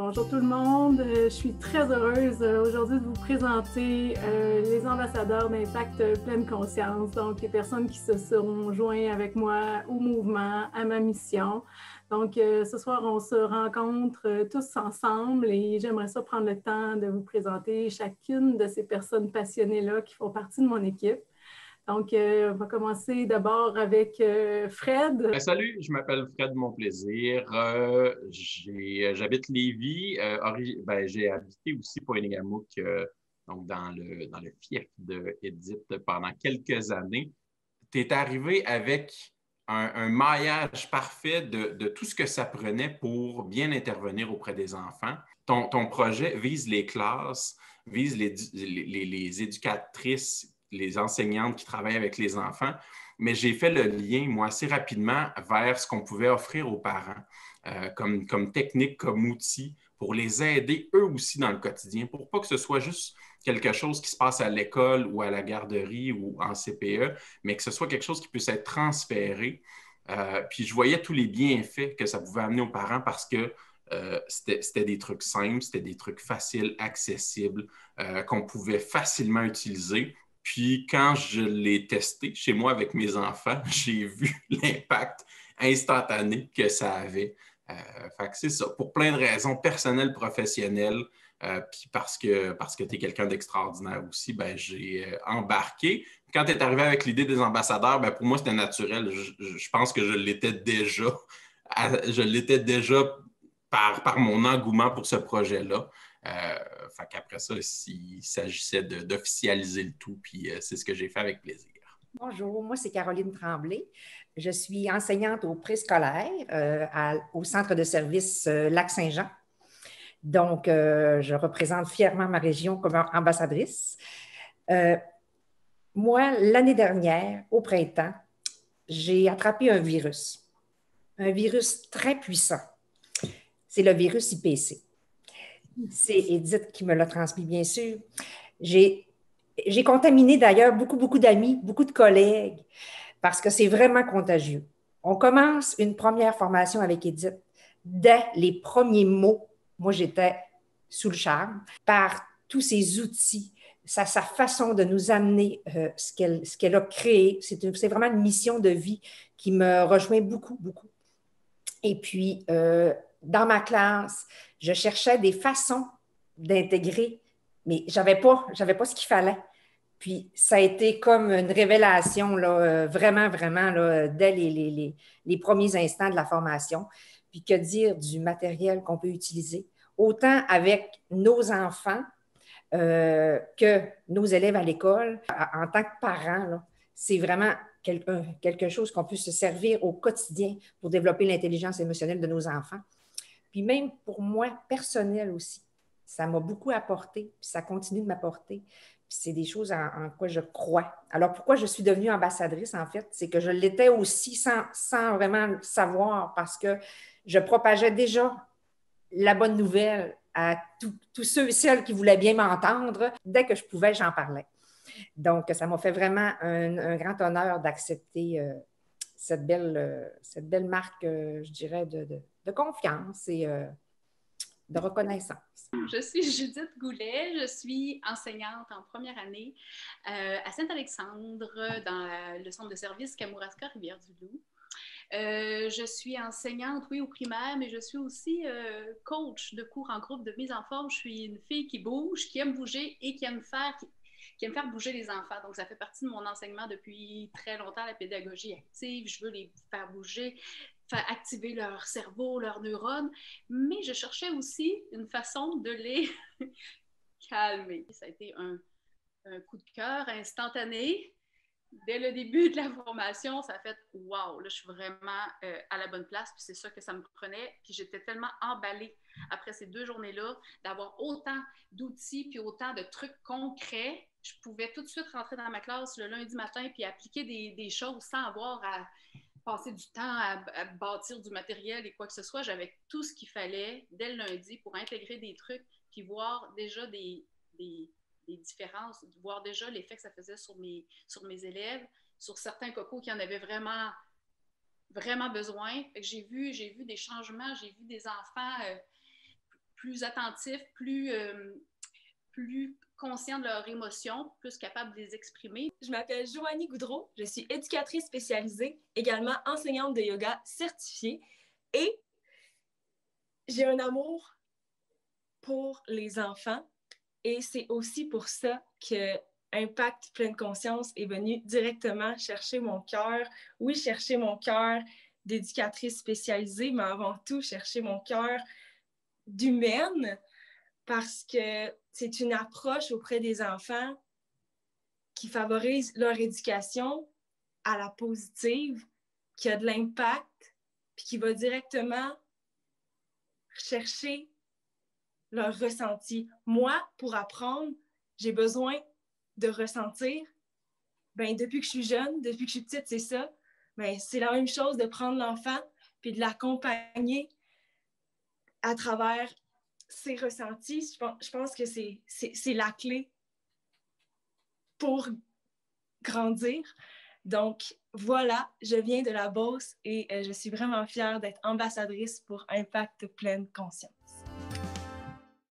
Bonjour tout le monde, je suis très heureuse aujourd'hui de vous présenter les ambassadeurs d'Impact Pleine Conscience, donc les personnes qui se seront joints avec moi au mouvement, à ma mission. Donc ce soir, on se rencontre tous ensemble et j'aimerais ça prendre le temps de vous présenter chacune de ces personnes passionnées-là qui font partie de mon équipe. Donc, on va commencer d'abord avec Fred. Salut, je m'appelle Fred Monplaisir. J'habite Lévis. J'ai habité aussi Pointe-Égamouk, donc dans le fief de Édith pendant quelques années. Tu es arrivé avec un maillage parfait de tout ce que ça prenait pour bien intervenir auprès des enfants. Ton projet vise les classes, vise les éducatrices, les enseignantes qui travaillent avec les enfants, mais j'ai fait le lien, moi, assez rapidement vers ce qu'on pouvait offrir aux parents comme technique, comme outil, pour les aider eux aussi dans le quotidien, pour pas que ce soit juste quelque chose qui se passe à l'école ou à la garderie ou en CPE, mais que ce soit quelque chose qui puisse être transféré. Puis je voyais tous les bienfaits que ça pouvait amener aux parents parce que c'était des trucs simples, c'était des trucs faciles, accessibles, qu'on pouvait facilement utiliser. Puis quand je l'ai testé chez moi avec mes enfants, j'ai vu l'impact instantané que ça avait. Fait que c'est ça, pour plein de raisons personnelles, professionnelles, puis parce que tu es quelqu'un d'extraordinaire aussi, ben, j'ai embarqué. Quand tu es arrivé avec l'idée des ambassadeurs, ben, pour moi, c'était naturel. Je pense que je l'étais déjà. Je l'étais déjà par mon engouement pour ce projet-là. Fait qu'après ça, il s'agissait d'officialiser le tout, puis c'est ce que j'ai fait avec plaisir. Bonjour, moi c'est Caroline Tremblay. Je suis enseignante au préscolaire au centre de service Lac-Saint-Jean. Donc, je représente fièrement ma région comme ambassadrice. Moi, l'année dernière, au printemps, j'ai attrapé un virus très puissant. C'est le virus IPC. C'est Édith qui me l'a transmis, bien sûr. J'ai contaminé d'ailleurs beaucoup d'amis, beaucoup de collègues, parce que c'est vraiment contagieux. On commence une première formation avec Édith. Dès les premiers mots, moi, j'étais sous le charme par tous ces outils, sa façon de nous amener ce qu'elle a créé. C'est vraiment une mission de vie qui me rejoint beaucoup. Et puis, dans ma classe, je cherchais des façons d'intégrer, mais je n'avais pas ce qu'il fallait. Puis, ça a été comme une révélation, là, vraiment, là, dès les premiers instants de la formation. Puis, que dire du matériel qu'on peut utiliser, autant avec nos enfants que nos élèves à l'école. En tant que parents, c'est vraiment quelque chose qu'on peut se servir au quotidien pour développer l'intelligence émotionnelle de nos enfants. Puis même pour moi, personnel aussi, ça m'a beaucoup apporté, puis ça continue de m'apporter. Puis c'est des choses en quoi je crois. Alors, pourquoi je suis devenue ambassadrice, en fait? C'est que je l'étais aussi sans vraiment le savoir parce que je propageais déjà la bonne nouvelle à tous ceux et celles qui voulaient bien m'entendre. Dès que je pouvais, j'en parlais. Donc, ça m'a fait vraiment un grand honneur d'accepter cette belle marque, je dirais, de confiance et de reconnaissance. Je suis Judith Goulet, je suis enseignante en première année à Saint-Alexandre dans le centre de service Kamouraska-Rivière-du-Loup. Je suis enseignante, oui, au primaire, mais je suis aussi coach de cours en groupe de mise en forme. Je suis une fille qui bouge, qui aime bouger et qui aime faire bouger les enfants. Donc, ça fait partie de mon enseignement depuis très longtemps, la pédagogie active. Je veux les faire bouger, faire activer leur cerveau, leurs neurones, mais je cherchais aussi une façon de les calmer. Ça a été un coup de cœur instantané. Dès le début de la formation, ça a fait « wow, là, je suis vraiment à la bonne place », puis c'est ça que ça me prenait, puis j'étais tellement emballée après ces 2 journées-là d'avoir autant d'outils puis autant de trucs concrets. Je pouvais tout de suite rentrer dans ma classe le lundi matin puis appliquer des choses sans avoir à passer du temps à bâtir du matériel et quoi que ce soit. J'avais tout ce qu'il fallait dès le lundi pour intégrer des trucs puis voir déjà des différences, voir déjà l'effet que ça faisait sur mes élèves, sur certains cocos qui en avaient vraiment, vraiment besoin. Fait que j'ai vu des changements, j'ai vu des enfants plus attentifs, plus conscients de leurs émotions, plus capables de les exprimer. Je m'appelle Joanie Goudreau, je suis éducatrice spécialisée, également enseignante de yoga certifiée et j'ai un amour pour les enfants et c'est aussi pour ça que Impact Pleine Conscience est venu directement chercher mon cœur. Oui, chercher mon cœur d'éducatrice spécialisée, mais avant tout, chercher mon cœur d'humaine parce que c'est une approche auprès des enfants qui favorise leur éducation à la positive, qui a de l'impact, puis qui va directement chercher leur ressenti. Moi, pour apprendre, j'ai besoin de ressentir. Ben, depuis que je suis jeune, depuis que je suis petite, c'est ça. Ben, c'est la même chose de prendre l'enfant puis de l'accompagner à travers ses ressentis. Je pense que c'est la clé pour grandir. Donc, voilà, je viens de la Beauce et je suis vraiment fière d'être ambassadrice pour Impact Pleine Conscience.